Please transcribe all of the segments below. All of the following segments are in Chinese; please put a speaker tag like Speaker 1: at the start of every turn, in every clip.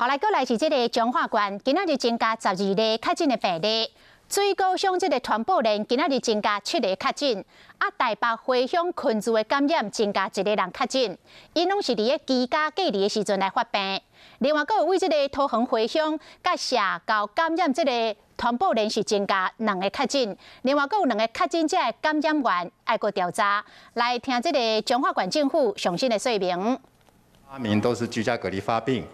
Speaker 1: 后来，过来是这个彰化县，今仔日增加12例确诊的病例。水沟乡这个传播链今仔日增加7例确诊，台北回乡群聚的感染增加1个人确诊，因拢是伫咧居家隔离的时阵来发病。另外，阁有为这个桃园回乡甲社交感染这个传播链是增加2个确诊，另外阁有2个确诊者的感染源爱过调查。来听这个彰化县政府详细的说明。
Speaker 2: 8名都是居家隔离发病，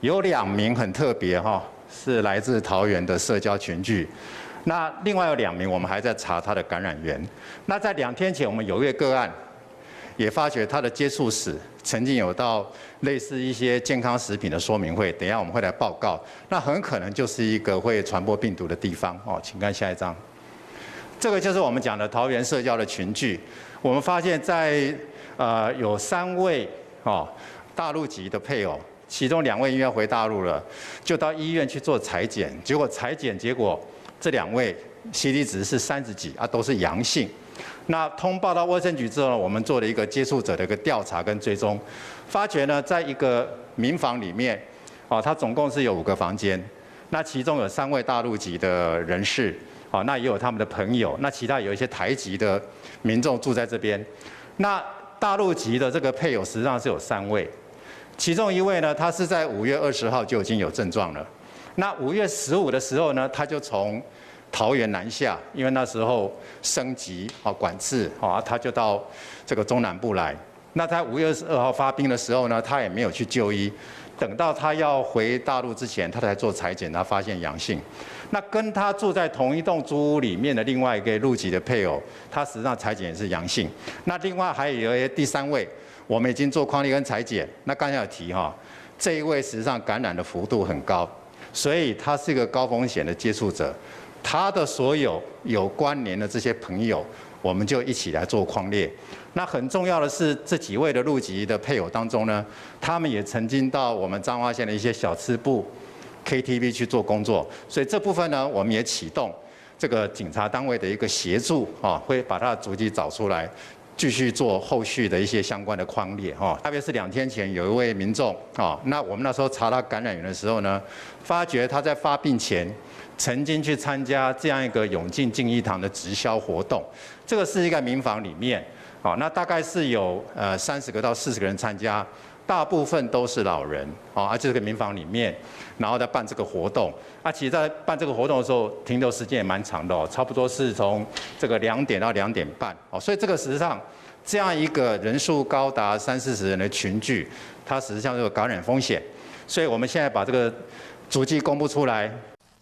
Speaker 2: 有2名很特别是来自桃园的社交群聚。那另外有2名，我们还在查他的感染源。那在2天前，我们有一个个案，也发觉他的接触史曾经有到类似一些健康食品的说明会，等一下我们会来报告。那很可能就是一个会传播病毒的地方请看下一张。这个就是我们讲的桃园社交的群聚。我们发现在有3位大陆籍的配偶。其中2位因为要回大陆了，就到医院去做采检，结果采检结果这2位 CT 值是30几都是阳性。那通报到卫生局之后呢，我们做了一个接触者的一个调查跟追踪，发觉呢，在一个民房里面，它总共是有5个房间，那其中有3位大陆籍的人士，那也有他们的朋友，那其他有一些台籍的民众住在这边。那大陆籍的这个配偶实际上是有3位。其中1位呢，他是在5月20号就已经有症状了。那5月15的时候呢，他就从桃园南下，因为那时候升级管制他就到这个中南部来。那在5月22号发病的时候呢，他也没有去就医，等到他要回大陆之前，他才做采检，他发现阳性。那跟他住在同一栋租屋里面的另外一个陆籍的配偶，他实际上采检也是阳性。那另外还有第3位。我们已经做匡列跟采检，那刚才有提这一位实际上感染的幅度很高，所以他是一个高风险的接触者。他的所有有关联的这些朋友，我们就一起来做匡列。那很重要的是，这几位的陆籍的配偶当中呢，他们也曾经到我们彰化县的一些小吃部、KTV 去做工作，所以这部分呢，我们也启动这个警察单位的一个协助会把他的足迹找出来。继续做后续的一些相关的匡列特别是2天前有一位民众那我们那时候查他感染源的时候呢，发觉他在发病前曾经去参加这样一个永进敬义堂的直销活动，这个是一个民房里面那大概是有30个到40个人参加。大部分都是老人这个民房里面，然后在办这个活动其实在办这个活动的时候，停留时间也蛮长的差不多是从这个2点到2点半所以这个实际上这样一个人数高达30-40人的群聚，它实际上有感染风险，所以我们现在把这个足迹公布出来。